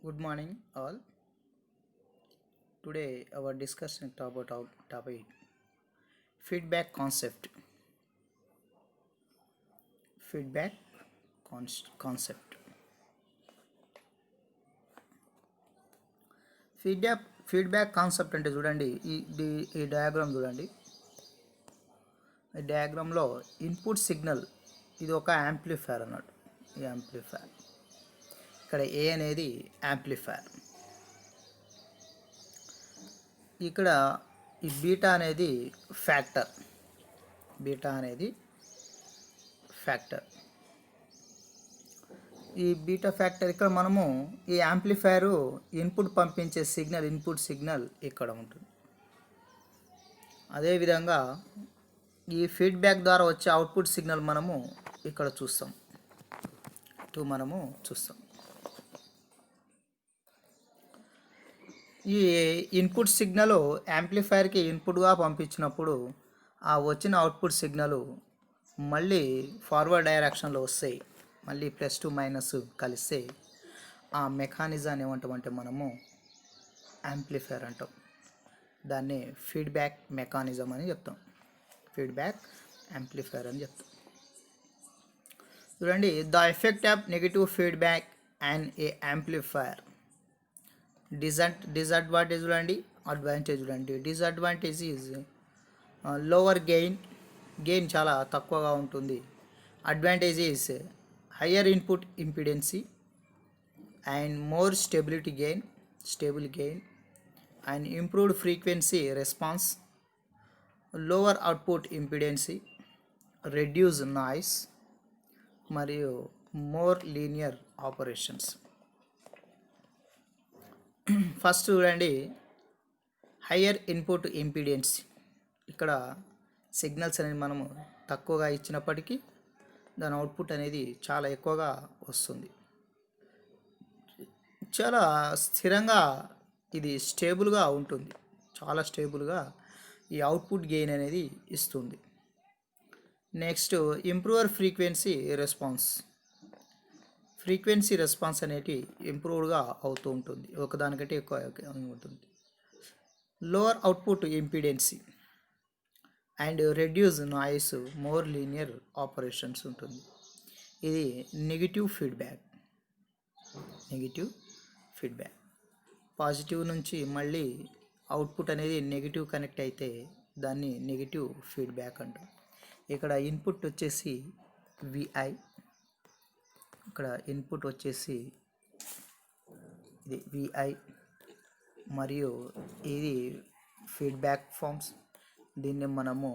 Good morning, all. Today, our discussion about our topic feedback concept. Feedback concept. Feedback concept అంటే చూడండి ఈ diagram చూడండి. ఈ డయాగ్రామ్లో input signal ఇది ఒక యాంప్లిఫైర్ అన్నట్టు. ఈ యాంప్లిఫైర్ ఇక్కడ ఏ అనేది యాంప్లిఫైర్. ఇక్కడ ఈ బీటా అనేది ఫ్యాక్టర్. ఈ బీటా ఫ్యాక్టర్ ఇక్కడ మనము ఈ యాంప్లిఫైరు ఇన్పుట్ పంపించే ఇన్పుట్ సిగ్నల్ ఇక్కడ ఉంటుంది. అదేవిధంగా ఈ ఫీడ్బ్యాక్ ద్వారా వచ్చే అవుట్పుట్ సిగ్నల్ మనము ఇక్కడ చూస్తాం. ఈ ఇన్పుట్ సిగ్నల్ యాంప్లిఫైర్కి ఇన్పుట్గా పంపించినప్పుడు ఆ వచ్చిన అవుట్పుట్ సిగ్నల్ మళ్ళీ ఫార్వర్డ్ డైరెక్షన్లో వస్తాయి. మళ్ళీ ప్లస్ టు మైనస్ కలిస్తే ఆ మెకానిజాన్ని ఏమంటామంటే మనము యాంప్లిఫైర్ అంటాం. దాన్ని ఫీడ్బ్యాక్ మెకానిజం అని చెప్తాం. ఫీడ్బ్యాక్ యాంప్లిఫైర్ అని చెప్తాం. చూడండి, the effect of negative feedback and A amplifier. Disadvantage చూడండి, అడ్వాంటేజ్ చూడండి. డిసడ్వాంటేజ్ ఈజ్ లోవర్ గెయిన్ చాలా తక్కువగా ఉంటుంది. Advantage is higher input impedance and more stable gain and improved frequency response, lower output impedance, reduced noise మరియు more linear operations. First చూడండి, higher input impedance. ఇక్కడ signals అనేది మనము తక్కువగా ఇచ్చినప్పటికీ దాని అవుట్పుట్ అనేది చాలా ఎక్కువగా వస్తుంది. చాలా స్థిరంగా ఇది స్టేబుల్గా ఉంటుంది. చాలా స్టేబుల్గా ఈ అవుట్పుట్ గెయిన్ అనేది ఇస్తుంది. నెక్స్ట్, ఇంప్రూవర్ ఫ్రీక్వెన్సీ రెస్పాన్స్ అనేది ఇంప్రూవ్డ్గా అవుతూ ఉంటుంది. ఒకదానికంటే ఎక్కువ ఉంటుంది. Lower output impedance and reduce noise, more linear operations ఉంటుంది. ఇది నెగిటివ్ ఫీడ్బ్యాక్. పాజిటివ్ నుంచి మళ్ళీ అవుట్పుట్ అనేది నెగిటివ్ కనెక్ట్ అయితే దాన్ని నెగిటివ్ ఫీడ్బ్యాక్ అంటాం. ఇక్కడ ఇన్పుట్ వచ్చేసి విఐ, ఇక్కడ ఇన్పుట్ వచ్చేసి ఇది విఐ మరియు ఇది ఫీడ్బ్యాక్ ఫార్మ్స్. దీన్ని మనము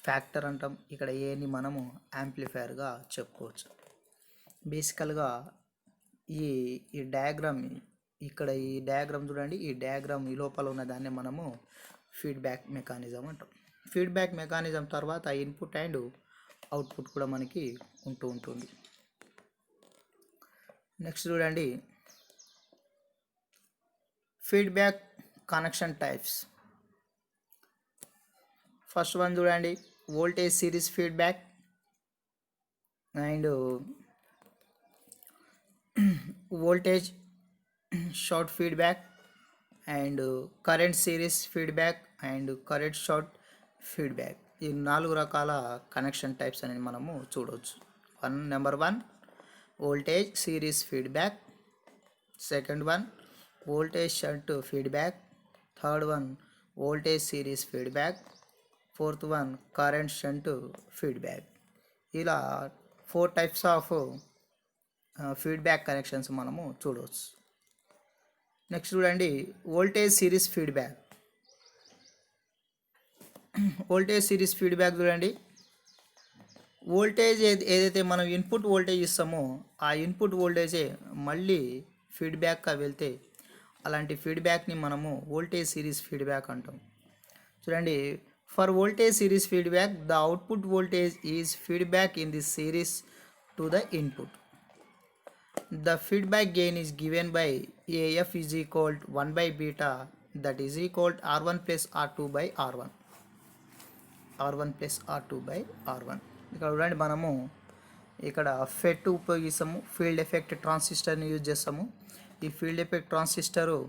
ఫ్యాక్టర్ అంటాం. ఇక్కడ ఏని మనము యాంప్లిఫైర్గా చెప్పుకోవచ్చు. బేసికల్గా ఈ డయాగ్రామ్ ఇక్కడ ఈ డయాగ్రామ్ చూడండి. ఈ డయాగ్రామ్ ఈ లోపల ఉన్న దాన్ని మనము ఫీడ్బ్యాక్ మెకానిజం అంటాం. ఫీడ్బ్యాక్ మెకానిజం తర్వాత ఇన్పుట్ అండ్ అవుట్పుట్ కూడా మనకి ఉంటుంది. నెక్స్ట్ చూడండి, feedback connection types. First one చూడండి, voltage series feedback and voltage short feedback and current series feedback and current short feedback. ఈ 4 రకాల కనెక్షన్ టైప్స్ అనేది మనము చూడవచ్చు. Number 1 voltage series feedback, second one voltage short feedback, third one voltage series feedback, fourth one current shunt feedback. ఇలా 4 types of feedback connections మనము చూడవచ్చు. Next చూడండి, voltage series feedback. చూడండి, వోల్టేజ్ ఏదైతే మనం ఇన్పుట్ వోల్టేజ్ ఇస్తామో ఆ ఇన్పుట్ వోల్టేజే మళ్ళీ ఫీడ్బ్యాక్గా వెళ్తే అలాంటి ఫీడ్బ్యాక్ని మనము వోల్టేజ్ సిరీస్ ఫీడ్బ్యాక్ అంటాం. చూడండి, for voltage series feedback the output voltage is feedback in the series to the input. The feedback gain is given by AF is equal to 1 by beta, that is equal to R1 plus R2 by R1. ఇక్కడ చూడండి, మనము ఇక్కడ ఫెట్ ఉపయోగిస్తాము, field effect ట్రాన్సిస్టర్ని use చేస్తాము. ఈ field effect transistor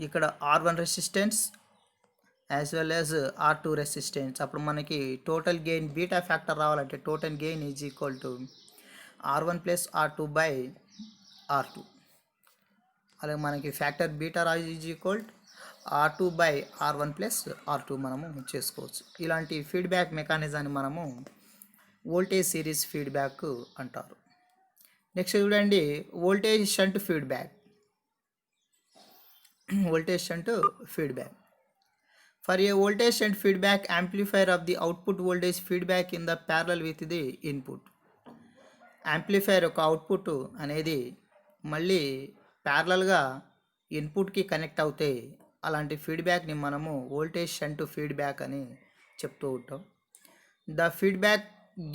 ఇక్కడ R1 resistance as well as R2 resistance. అప్పుడు మనకి టోటల్ గెయిన్ బీటా ఫ్యాక్టర్ రావాలంటే total gain is equal to R1 plus R2 by R2. అలాగే మనకి factor beta is equal R2 by R1 plus R2 మనము చేసుకోవచ్చు. ఇలాంటి feedback మెకానిజాన్ని మనము voltage series feedback అంటారు. నెక్స్ట్ చూడండి voltage shunt feedback. Voltage shunt feedback. For a voltage shunt feedback amplifier of the output voltage feedback in the parallel with the input. Amplifier యొక్క output అనేది మళ్ళీ ప్యారలల్గా ఇన్పుట్కి కనెక్ట్ అవుతే అలాంటి ఫీడ్బ్యాక్ని మనము వోల్టేజ్ షంట్ ఫీడ్బ్యాక్ అని చెప్తూ ఉంటాం. The feedback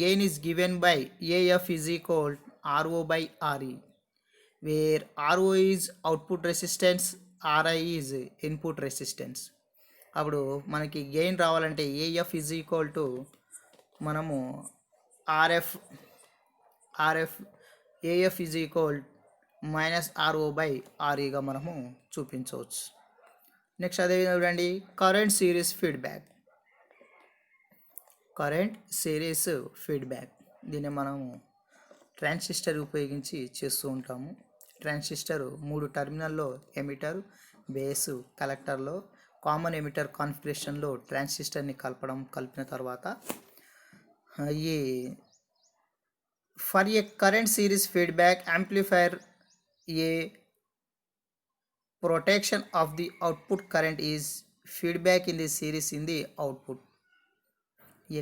gain is given by AF is equal RO by RE, where RO is output resistance, RI is input resistance. అప్పుడు మనకి గెయిన్ రావాలంటే ఏఎఫ్ ఈజ్ ఈక్వల్ టు మనము RF AF is equal minus RO by REగా మనము చూపించవచ్చు. Next అదేవిధంగా చూడండి current series feedback. Current series feedback దీన్ని మనము ట్రాన్సిస్టర్ ఉపయోగించి చేస్తూ ఉంటాము. ట్రాన్సిస్టర్ 3 టర్మినల్లో ఎమిటర్, బేస్, కలెక్టర్లో కామన్ ఎమిటర్ కాన్ఫిగరేషన్లో ట్రాన్సిస్టర్ని కలిపిన తర్వాత ఈ for a current series feedback amplifier A protection of the output current is feedback in the series in the output.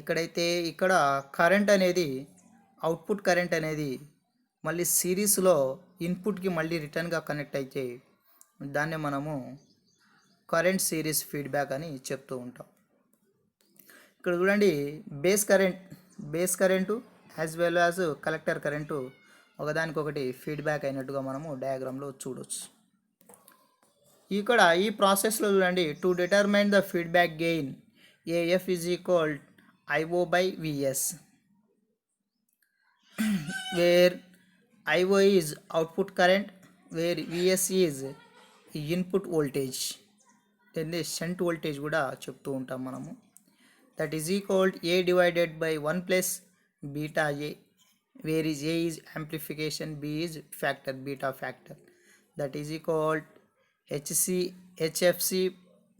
ఎక్కడైతే ఇక్కడ కరెంట్ అనేది అవుట్పుట్ కరెంట్ అనేది మళ్ళీ సిరీస్లో ఇన్పుట్కి మళ్ళీ రిటర్న్గా కనెక్ట్ అయితే దాన్ని మనము కరెంట్ సిరీస్ ఫీడ్బ్యాక్ అని చెప్తూ ఉంటాం. ఇక్కడ చూడండి base current as well as collector current ఒకదానికొకటి ఫీడ్బ్యాక్ అయినట్టుగా మనము డయాగ్రామ్లో చూడవచ్చు. ఇక్కడ ఈ ప్రాసెస్లో చూడండి to determine the feedback gain AF is equal IO by VS, where IO is output current, where VS is input voltage. దీన్ని షంట్ వోల్టేజ్ కూడా చెప్తూ ఉంటాం మనము. That is equalled A divided by 1 plus beta A, where is A is amplification, B is factor, beta factor. That is equalled HFC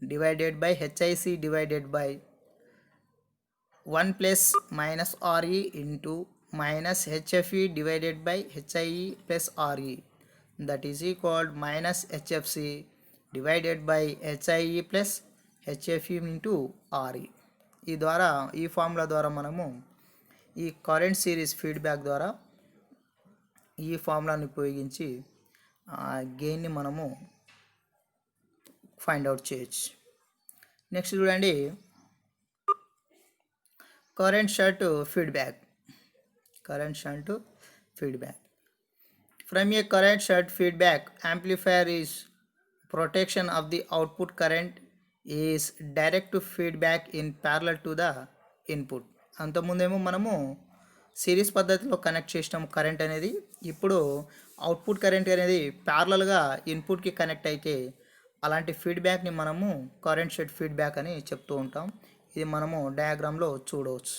divided by HIC divided by 1 plus minus RE into minus HFE divided by HIE plus RE. That is equalled minus HFC divided by HIE plus HFE into RE. ఈ formula ద్వారా మనము ఈ current series feedback ద్వారా ఈ ఫార్ములాని ఉపయోగించి గెయిన్ని మనము find out చేయొచ్చు. నెక్స్ట్ చూడండి current shunt feedback. From a current shunt feedback amplifier is protection of the output current is direct feedback in parallel to the input. అంతకుముందేమో మనము సిరీస్ పద్ధతిలో కనెక్ట్ చేసినాం కరెంట్ అనేది. ఇప్పుడు అవుట్పుట్ కరెంట్ అనేది ప్యారలల్గా ఇన్పుట్కి కనెక్ట్ అయితే అలాంటి ఫీడ్బ్యాక్ని మనము కరెంట్ షంట్ ఫీడ్బ్యాక్ అని చెప్తూ ఉంటాం. ఇది మనము డయాగ్రామ్లో చూడవచ్చు.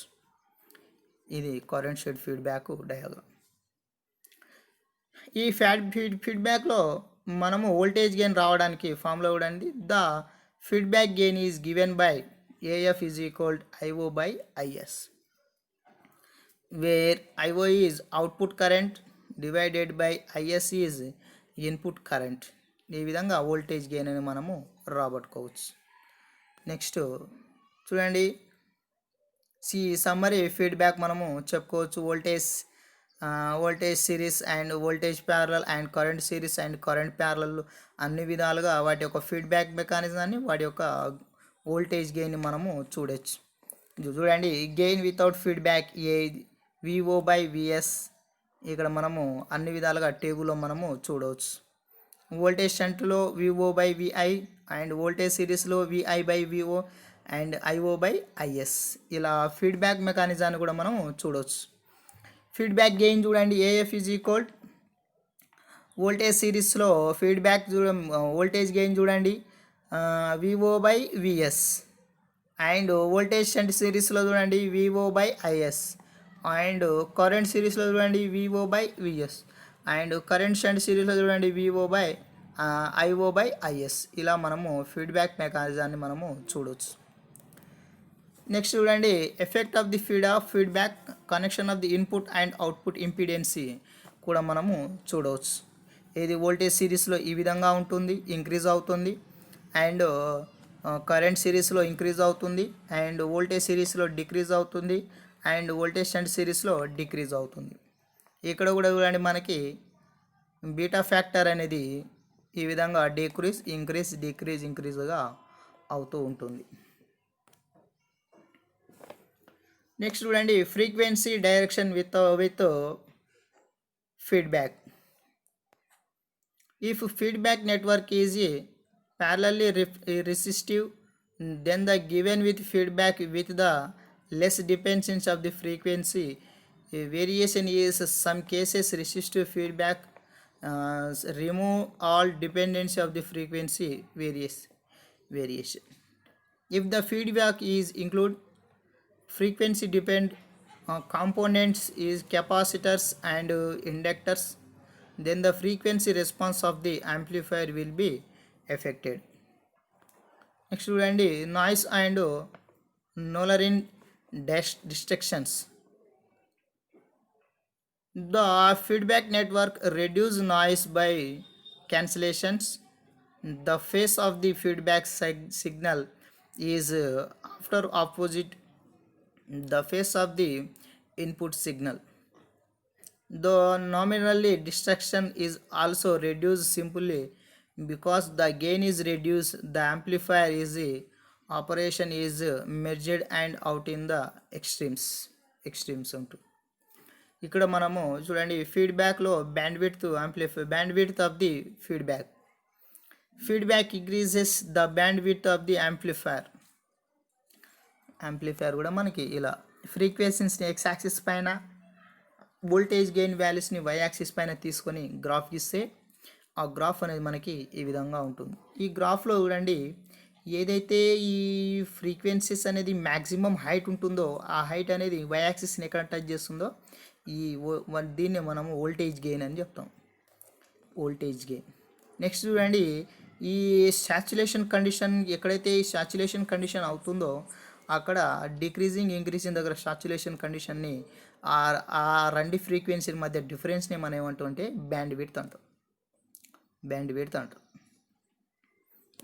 ఇది కరెంట్ షంట్ ఫీడ్బ్యాక్ డయాగ్రామ్. ఈ ఫీడ్బ్యాక్లో మనము వోల్టేజ్ గెయిన్ రావడానికి ఫార్ములా చూడండి. The feedback gain is given by AF is equalled IO by IS, where IO is output current divided by IS is input current. ఈ విధంగా వోల్టేజ్ గెయిన్ అని మనము రాబట్టుకోవచ్చు. నెక్స్ట్ చూడండి సమ్మరీ ఫీడ్బ్యాక్ మనము చెప్పుకోవచ్చు. Voltage series and voltage parallel and current series and current parallel అన్ని విధాలుగా వాటి యొక్క ఫీడ్బ్యాక్ మెకానిజాన్ని వాటి యొక్క వోల్టేజ్ గెయిన్ని మనము చూడొచ్చు. చూడండి gain without feedback VO by VS ఇక్కడ మనము అన్ని విధాలుగా టేబుల్లో మనము చూడవచ్చు. వోల్టేజ్ షంట్లో VO by VI and voltage సిరీస్లో VI by VO and IO by IS. ఇలా ఫీడ్బ్యాక్ మెకానిజాన్ని కూడా మనం చూడవచ్చు. ఫీడ్బ్యాక్ గెయిన్ చూడండి AF ఈజ్ ఈక్వల్ వోల్టేజ్ సిరీస్లో ఫీడ్బ్యాక్ వోల్టేజ్ గెయిన్ చూడండి VO/VS. అండ్ వోల్టేజ్ షంట్ సిరీస్లో చూడండి VO/IS. అండ్ కరెంట్ సిరీస్లో చూడండి VO/VS. అండ్ కరెంట్ షంట్ సిరీస్లో చూడండి IO/IS. ఇలా మనము ఫీడ్బ్యాక్ మెకానిజాన్ని మనము చూడవచ్చు. నెక్స్ట్ చూడండి effect of the feedback connection of the input and output impedance కూడా మనము చూడవచ్చు. ఇది వోల్టేజ్ సిరీస్లో ఈ విధంగా ఉంటుంది, ఇంక్రీజ్ అవుతుంది. అండ్ కరెంట్ సిరీస్లో ఇంక్రీజ్ అవుతుంది. అండ్ వోల్టేజ్ సిరీస్లో డిక్రీజ్ అవుతుంది. అండ్ వోల్టేజ్ షంట్ సిరీస్లో డిక్రీజ్ అవుతుంది. ఇక్కడ కూడా చూడండి మనకి బీటా ఫ్యాక్టర్ అనేది ఈ విధంగా ఇంక్రీజ్గా అవుతూ ఉంటుంది. నెక్స్ట్ చూడండి frequency direction with feedback. If feedback network is parallelly resistive, then the given with feedback with the less dependence of the frequency variation is some cases resistive feedback remove all dependency of the frequency variation. If the feedback is include frequency depend components is capacitors and inductors, then the frequency response of the amplifier will be affected. Next చూడండి noise and nonlinear distractions. The feedback network reduce noise by cancellations. The phase of the feedback signal is after opposite the phase of the input signal. The nominally distraction is also reduced simply because the gain is reduced, the amplifier is operation is merged and out in the extremes ఉంటుంది. ఇక్కడ మనము చూడండి ఫీడ్బ్యాక్లో bandwidth of the feedback increases the bandwidth of the amplifier కూడా మనకి ఇలా ఫ్రీక్వెన్సీస్ని X axis పైన voltage gain వాల్యూస్ని వై యాక్సిస్ పైన తీసుకొని గ్రాఫ్ గీస్తే ఆ గ్రాఫ్ అనేది మనకి ఈ విధంగా ఉంటుంది. ఈ గ్రాఫ్లో చూడండి ఏదైతే ఈ ఫ్రీక్వెన్సీస్ అనేది మ్యాక్సిమం హైట్ ఉంటుందో ఆ హైట్ అనేది వై యాక్సిస్ని ఎక్కడ టచ్ చేస్తుందో దీన్ని మనము వోల్టేజ్ గెయిన్ అని చెప్తాం. నెక్స్ట్ చూడండి ఈ సాచురేషన్ కండిషన్ ఎక్కడైతే ఈ సాచురేషన్ కండిషన్ అవుతుందో అక్కడ ఇంక్రీజింగ్ దగ్గర సాచురేషన్ కండిషన్ని ఆ రెండు ఫ్రీక్వెన్సీ మధ్య డిఫరెన్స్ని మనం ఏమంటామంటే బ్యాండ్ విడ్త్ అంటాం.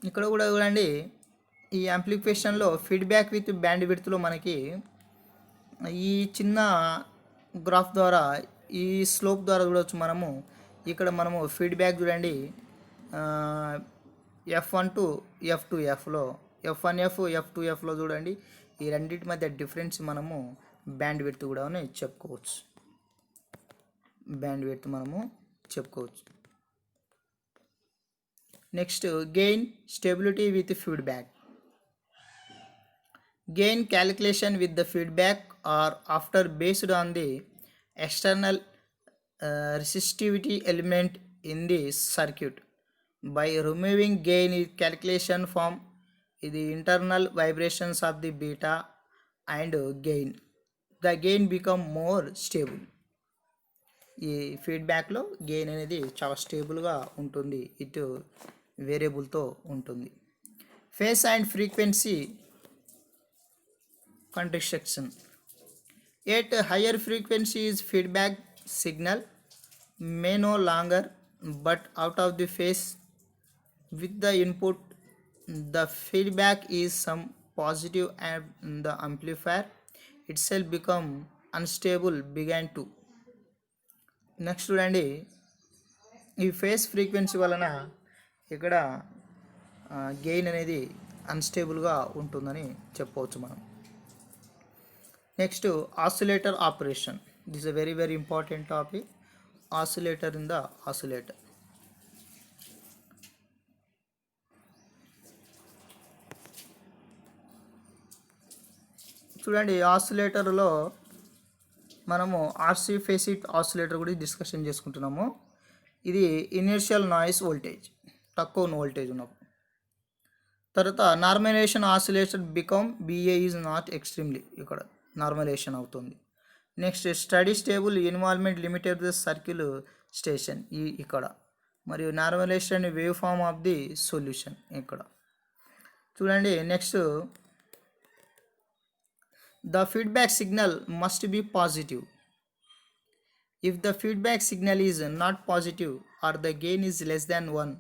ఇక్కడ కూడా చూడండి ఈ యాంప్లిఫికేషన్లో ఫీడ్బ్యాక్ విత్ బ్యాండ్ విడ్త్లో మనకి ఈ చిన్న గ్రాఫ్ ద్వారా ఈ స్లోప్ ద్వారా చూడవచ్చు. ఇక్కడ మనము ఫీడ్బ్యాక్ చూడండి F1 to F2Fలో F1F F2Fలో చూడండి ఈ రెండింటి మధ్య డిఫరెన్స్ మనము బ్యాండ్ విడ్త్ కూడా చెప్పుకోవచ్చు. Next gain stability with feedback. Gain calculation with the feedback are after based on the external resistivity element in the circuit. By removing gain calculation from the internal vibrations of the beta and gain, the gain become more stable. ఈ ఫీడ్బ్యాక్లో gain అనేది చాలా స్టేబుల్గా ఉంటుంది, ఇటు వేరియబుల్తో ఉంటుంది. Face and frequency contraction. At higher frequencies feedback signal may no longer but out of the phase with the input. The feedback is some positive and the amplifier itself become unstable began to. Next చూడండి ఈ face frequency వలన ఇక్కడ gain అనేది అన్స్టేబుల్గా ఉంటుందని చెప్పవచ్చు మనం. Next oscillator operation. This a very very important topic. Oscillator in the oscillator. చూడండి ఆసిలేటర్లో మనము ఆర్సీ ఫేసిట్ ఆసిలేటర్ గురించి డిస్కషన్ చేసుకుంటున్నాము. ఇది ఇనీషియల్ నాయిస్ వోల్టేజ్, తక్కువ వోల్టేజ్ ఉన్నప్పుడు. తర్వాత normalization oscillation become BA is not extremely, ఇక్కడ నార్మలైజేషన్ అవుతుంది. Next study stable involvement limited the circle station ఇక్కడ, మరియు normalization wave form of the solution ఇక్కడ చూడండి. Next the feedback signal must be positive. If the feedback signal is not positive or the gain is less than 1,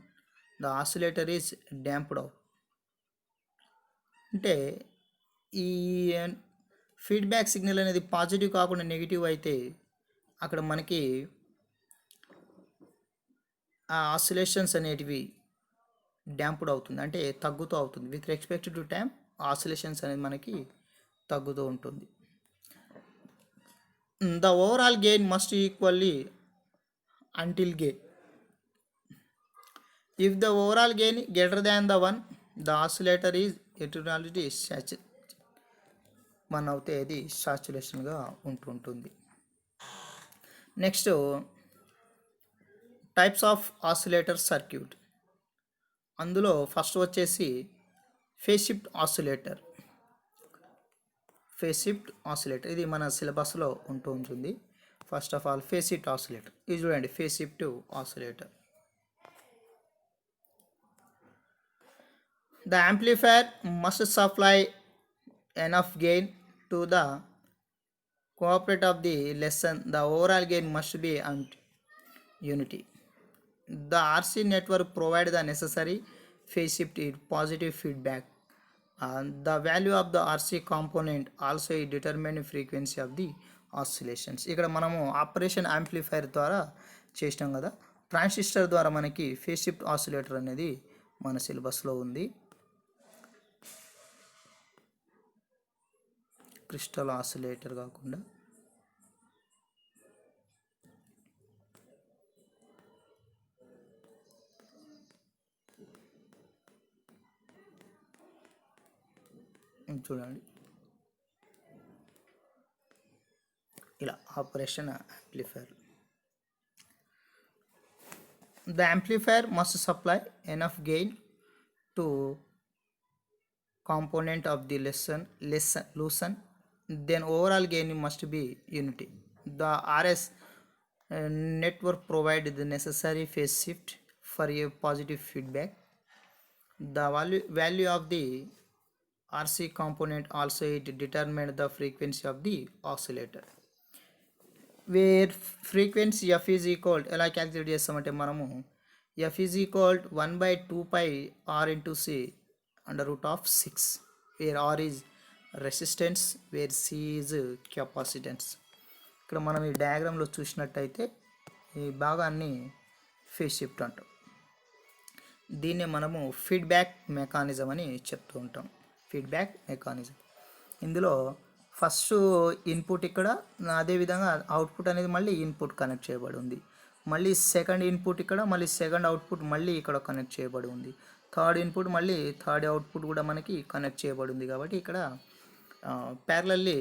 the oscillator is damped out. అంటే ఈ feedback signal అనేది positive కాకుండా negative అయితే అక్కడ మనకి ఆ ఆసిలేషన్స్ అనేటివి డ్యాంప్డ్ అవుతుంది, అంటే తగ్గుతూ అవుతుంది. With respect to time oscillations అనేది మనకి తగ్గుతూ ఉంటుంది. The overall gain must equally until gain. If the overall gain greater than the 1, the oscillator is eternality one అవుతే అది సాచురేషన్గా ఉంటుంటుంది. Next types of oscillator circuit. అందులో ఫస్ట్ వచ్చేసి phase shift oscillator. Phase shift oscillator ఇది మన సిలబస్లో ఉంటుంది. First of all phase shift oscillator ఇది చూడండి. Phase shift oscillator, the amplifier must supply enough gain to the cooperate of the lesson. The overall gain must be unity. The RC network provide the necessary phase shift positive feedback. The value of the RC component also determine frequency of the oscillations. ఇక్కడ మనము operation amplifier ద్వారా చేసినాం కదా. Transistor ద్వారా మనకి phase shift oscillator అనేది మన సిలబస్లో ఉంది. క్రిస్టల్ ఆసిలేటర్ కాకుండా చూడండి ఇలా operation amplifier. The amplifier must supply enough gain to component of the loosen, then overall gain must be unity. The RS network provide the necessary phase shift for a positive feedback. The value of the RC component also it determine the frequency of the oscillator. Where frequency f is equal ఎలా calculate చేస్తామంటే మనము f is equal 1/2 pi r into c under root of 6, where r is resistance, where c is capacitance. ఇక్కడ మనం ఈ డయాగ్రామ్లో చూసినట్టయితే ఈ భాగాన్ని phase shift అంటాం. దీన్నే మనము ఫీడ్బ్యాక్ మెకానిజం అని చెప్తూ ఉంటాం. ఫీడ్బ్యాక్ మెకానిజం ఇందులో ఫస్ట్ ఇన్పుట్ ఇక్కడ, అదేవిధంగా అవుట్పుట్ అనేది మళ్ళీ ఇన్పుట్ కనెక్ట్ చేయబడి ఉంది. మళ్ళీ సెకండ్ ఇన్పుట్ ఇక్కడ, మళ్ళీ సెకండ్ అవుట్పుట్ మళ్ళీ ఇక్కడ కనెక్ట్ చేయబడి ఉంది. థర్డ్ ఇన్పుట్ మళ్ళీ థర్డ్ అవుట్పుట్ కూడా మనకి కనెక్ట్ చేయబడి ఉంది. కాబట్టి ఇక్కడ ప్యారలల్లీ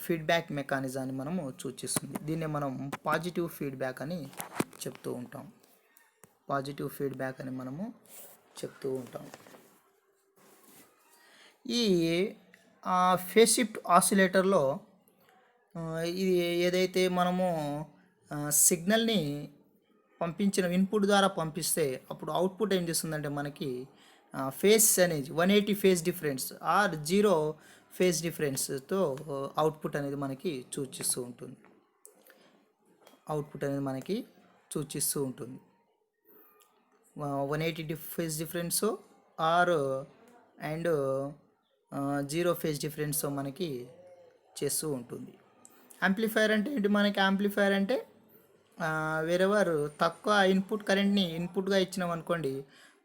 ఫీడ్బ్యాక్ మెకానిజాన్ని మనము సూచిస్తుంది. దీన్ని మనం పాజిటివ్ ఫీడ్బ్యాక్ అని చెప్తూ ఉంటాం. పాజిటివ్ ఫీడ్బ్యాక్ అని మనము చెప్తూ ఉంటాం. ఈ ఫేజ్ షిఫ్ట్ ఆసిలేటర్లో ఇది ఏదైతే మనము సిగ్నల్ని పంపించిన ఇన్పుట్ ద్వారా పంపిస్తే అప్పుడు అవుట్పుట్ ఏం చేస్తుందంటే మనకి ఫేజ్ అనేది 180 ఫేజ్ డిఫరెన్స్ ఆర్ 0 ఫేజ్ డిఫరెన్స్తో అవుట్పుట్ అనేది మనకి సూచిస్తూ ఉంటుంది. అవుట్పుట్ అనేది మనకి సూచిస్తూ ఉంటుంది. 180 phase difference or and 0 phase difference మనకి చేస్తూ ఉంటుంది. యాంప్లిఫైర్ అంటే ఏంటి? మనకి యాంప్లిఫైర్ అంటే వేరెవర్ తక్కువ ఇన్పుట్ కరెంట్ని ఇన్పుట్గా ఇచ్చినాం అనుకోండి,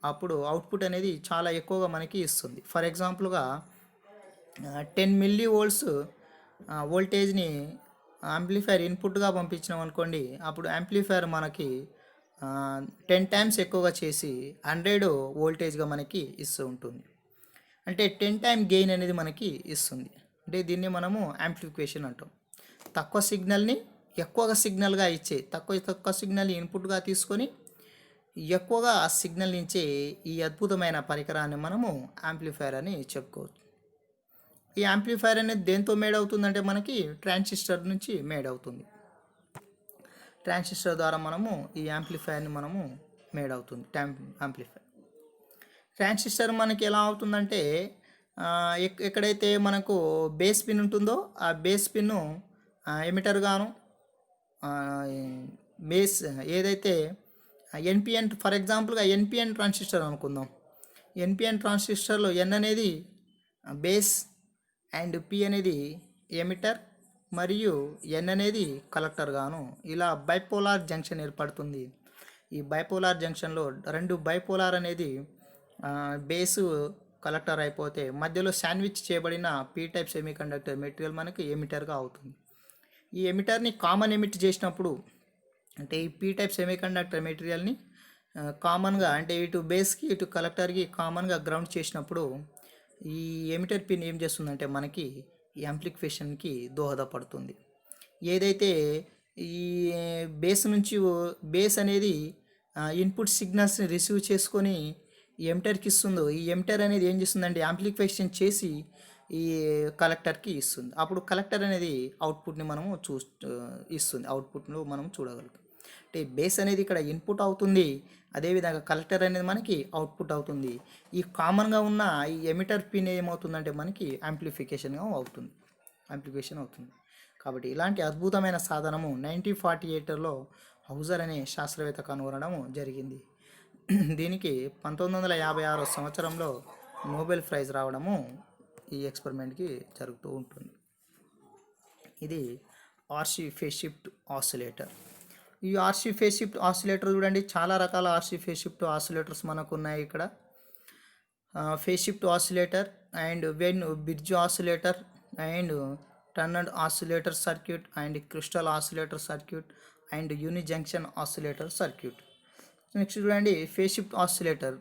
అప్పుడు అవుట్పుట్ అనేది చాలా ఎక్కువగా మనకి ఇస్తుంది. ఫర్ ఎగ్జాంపుల్గా 10 మిల్లీ వోల్ట్స్ వోల్టేజ్ని యాంప్లిఫైర్ ఇన్పుట్గా పంపించినాం అనుకోండి, అప్పుడు యాంప్లిఫైర్ మనకి 10 టైమ్స్ ఎక్కువగా చేసి 100 వోల్టేజ్గా మనకి ఇస్తూ ఉంటుంది. అంటే 10 టైమ్ గెయిన్ అనేది మనకి ఇస్తుంది. అంటే దీన్ని మనము యాంప్లిఫికేషన్ అంటాం. తక్కువ సిగ్నల్ని ఎక్కువగా సిగ్నల్గా ఇచ్చే తక్కువ సిగ్నల్ ఇన్పుట్గా తీసుకొని ఎక్కువగా సిగ్నల్ ఇచ్చే ఈ అద్భుతమైన పరికరాన్ని మనము యాంప్లిఫైర్ అని చెప్పుకోవచ్చు. ఈ యాంప్లిఫైర్ అనేది దేంతో మేడ్ అవుతుందంటే మనకి ట్రాన్సిస్టర్ నుంచి మేడ్ అవుతుంది. ట్రాన్సిస్టర్ ద్వారా మనము ఈ యాంప్లిఫైర్ని మనము మేడ్ అవుతుంది యాంప్లిఫైర్. ట్రాన్సిస్టర్ మనకి ఎలా అవుతుందంటే ఎక్కడైతే మనకు బేస్ పిన్ ఉంటుందో ఆ బేస్ పిన్ను ఎమిటర్ గాను బేస్ ఏదైతే ఎన్పిఎన్ ఫర్ ఎగ్జాంపుల్గా ఎన్పిఎన్ ట్రాన్సిస్టర్ అనుకుందాం. ఎన్పిఎన్ ట్రాన్సిస్టర్లో ఎన్ అనేది బేస్ అండ్ పి అనేది ఎమిటర్ మరియు ఎన్ అనేది కలెక్టర్ గాను ఇలా బైపోలార్ జంక్షన్ ఏర్పడుతుంది. ఈ బైపోలార్ జంక్షన్లో రెండు బైపోలార్ అనేది బేసు కలెక్టర్ అయిపోతే మధ్యలో శాండ్విచ్ చేయబడిన పీ టైప్ సెమీకండక్టర్ మెటీరియల్ మనకి ఎమిటర్గా అవుతుంది. ఈ ఎమిటర్ని కామన్ ఎమిట్ చేసినప్పుడు అంటే ఈ పీ టైప్ సెమీకండక్టర్ మెటీరియల్ని కామన్గా అంటే ఇటు బేస్కి ఇటు కలెక్టర్కి కామన్గా గ్రౌండ్ చేసినప్పుడు ఈ ఎమిటర్ పిన్ ఏం చేస్తుందంటే మనకి యాంప్లిఫికేషన్కి దోహదపడుతుంది. ఏదైతే ఈ బేస్ అనేది ఇన్పుట్ సిగ్నల్స్ని రిసీవ్ చేసుకొని ఎమిటర్కి ఇస్తుందో ఈ ఎమిటర్ అనేది ఏం చేస్తుందంటే యాంప్లిఫికేషన్ చేసి ఈ కలెక్టర్కి ఇస్తుంది. అప్పుడు కలెక్టర్ అనేది అవుట్పుట్ని మనము ఇస్తుంది. అవుట్పుట్ను మనం చూడగలుగుతాం. అంటే బేస్ అనేది ఇక్కడ ఇన్పుట్ అవుతుంది, అదేవిధంగా కలెక్టర్ అనేది మనకి అవుట్పుట్ అవుతుంది. ఈ కామన్గా ఉన్న ఈ ఎమిటర్ పిన్ ఏమవుతుందంటే మనకి యాంప్లిఫికేషన్ అవుతుంది. కాబట్టి ఇలాంటి అద్భుతమైన సాధనము 1948లో హౌజర్ అనే శాస్త్రవేత్త కనుగొనడం జరిగింది. దీనికి 1956 సంవత్సరంలో నోబెల్ ప్రైజ్ రావడము ఈ ఎక్స్పెరిమెంట్కి జరుగుతూ ఉంటుంది. ఇది ఆర్సీ ఫేజ్ షిఫ్ట్ ఆసిలేటర్. ఈ ఆర్సీ ఫేజ్ షిఫ్ట్ ఆసిలేటర్ చూడండి, చాలా రకాల ఆర్సీ ఫేజ్ షిఫ్ట్ ఆసిలేటర్స్ మనకు ఉన్నాయి ఇక్కడ. Phase shift oscillator and Wien bridge oscillator and tuned oscillator circuit and crystal oscillator circuit and unijunction oscillator circuit. Next చూడండి phase shift oscillator.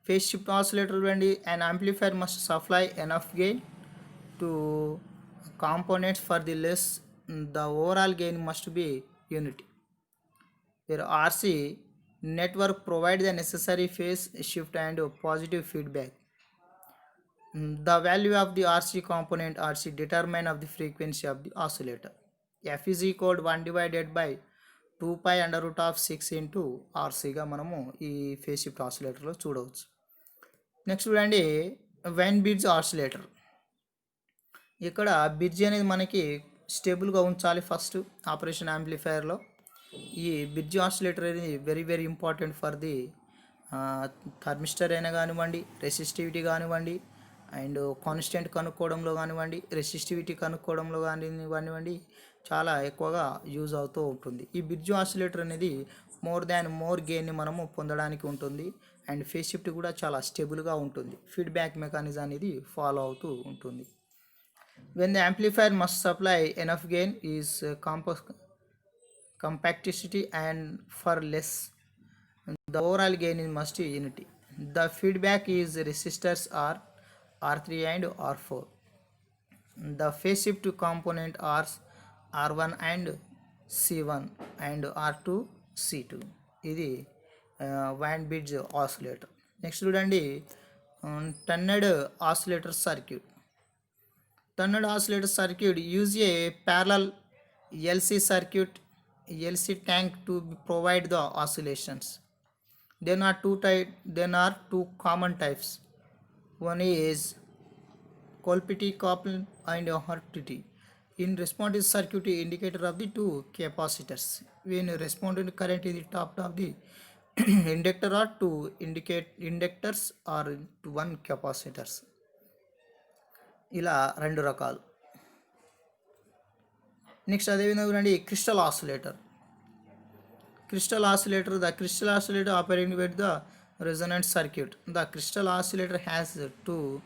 Phase shift oscillator చూడండి, and amplifier must supply enough gain to components for the less the overall gain must be unity. Where RC network provide the necessary phase shift and positive feedback. The value of the RC component RC determine of the frequency of the oscillator. F is equal to 1 divided by 2 pi under root of 6 into RCగా మనము ఈ phase shift ఆసిలేటర్లో చూడవచ్చు. Next చూడండి wine bridge oscillator. ఇక్కడ bridge అనేది మనకి స్టేబుల్గా ఉంచాలి first operation యాంప్లిఫైయర్లో. ఈ బ్రిడ్జ్ ఆసిలేటర్ అనేది very very important for the thermistor అయినా కానివ్వండి, రెసిస్టివిటీ కానివ్వండి, అండ్ కాన్స్టెంట్ కనుక్కోవడంలో కానివ్వండి, రెసిస్టివిటీ కనుక్కోవడంలో కానివ్వండి చాలా ఎక్కువగా యూజ్ అవుతూ ఉంటుంది. ఈ బ్రిడ్జ్ ఆసిలేటర్ అనేది మోర్ గెయిన్ని మనము పొందడానికి ఉంటుంది అండ్ ఫేజ్ షిఫ్ట్ కూడా చాలా స్టేబుల్గా ఉంటుంది. ఫీడ్బ్యాక్ మెకానిజం అనేది ఫాలో అవుతూ ఉంటుంది. When the amplifier must supply enough gain is compacticity and for less the overall gain is must unity. The feedback is resistors are R3 and R4. The phase shift component are R1 and C1 and R2 C2. ఇది wine bridge oscillator. Next చూడండి turned oscillator circuit. Turned oscillator circuit use a parallel LC circuit LC tank to provide the oscillations. There are two common types. One is Colpitty couple and Hartity. In responsive circuit indicator of the two capacitors. When respondent current is the top of the inductor or two inductors or one capacitors. ఇలా రెండు రకాలు. Next అదేవిధంగా చూడండి crystal oscillator. The crystal oscillator operating with the resonant circuit. The crystal oscillator has two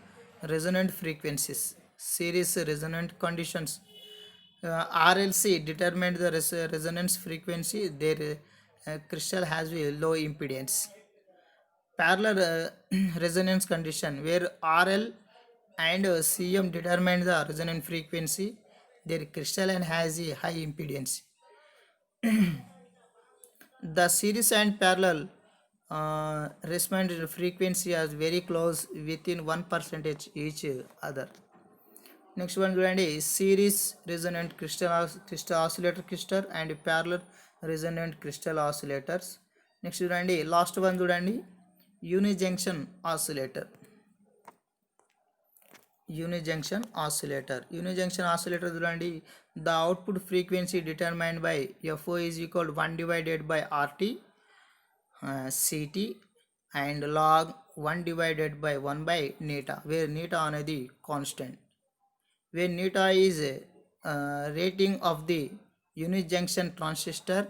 resonant frequencies, series resonant conditions. RLC determined the resonance frequency. Their crystal has a low impedance. Parallel resonance condition where RL and CM determine the resonant frequency. their crystalline has a high impedance. The series and parallel resonant frequency are very close within 1% each other. Next one చూడండి series resonant crystal oscillator crystal and parallel resonant crystal oscillators. Next చూడండి last one చూడండి unijunction oscillator. Unijunction oscillator చూడండి the output frequency determined by FO is equal 1 divided by RT CT and log 1 divided by 1 by నీటా, where నీటా అనేది constant. When neta is rating of the unit junction transistor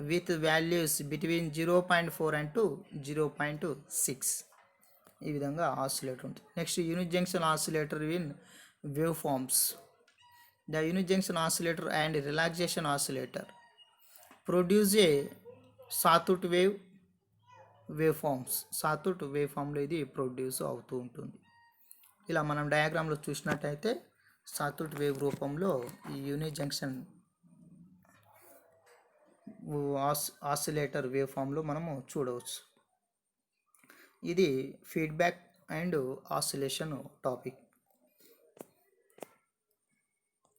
with values between 0.4 and to 0.6. ఈ విధంగా oscillator ఉంటుంది. Next unit junction oscillator in wave forms. The unit junction oscillator and relaxation oscillator produce a sawtooth wave forms. Sawtooth wave ఫామ్లో ఇది produce అవుతూ ఉంటుంది. ఇలా మనం డయాగ్రామ్లో చూసినట్టయితే సాతూట్ వేవ్ రూపంలో ఈ యూనిట్ జంక్షన్ ఆసిలేటర్ వేవ్ ఫామ్లో మనము చూడవచ్చు. ఇది ఫీడ్బ్యాక్ అండ్ ఆసిలేషన్ టాపిక్.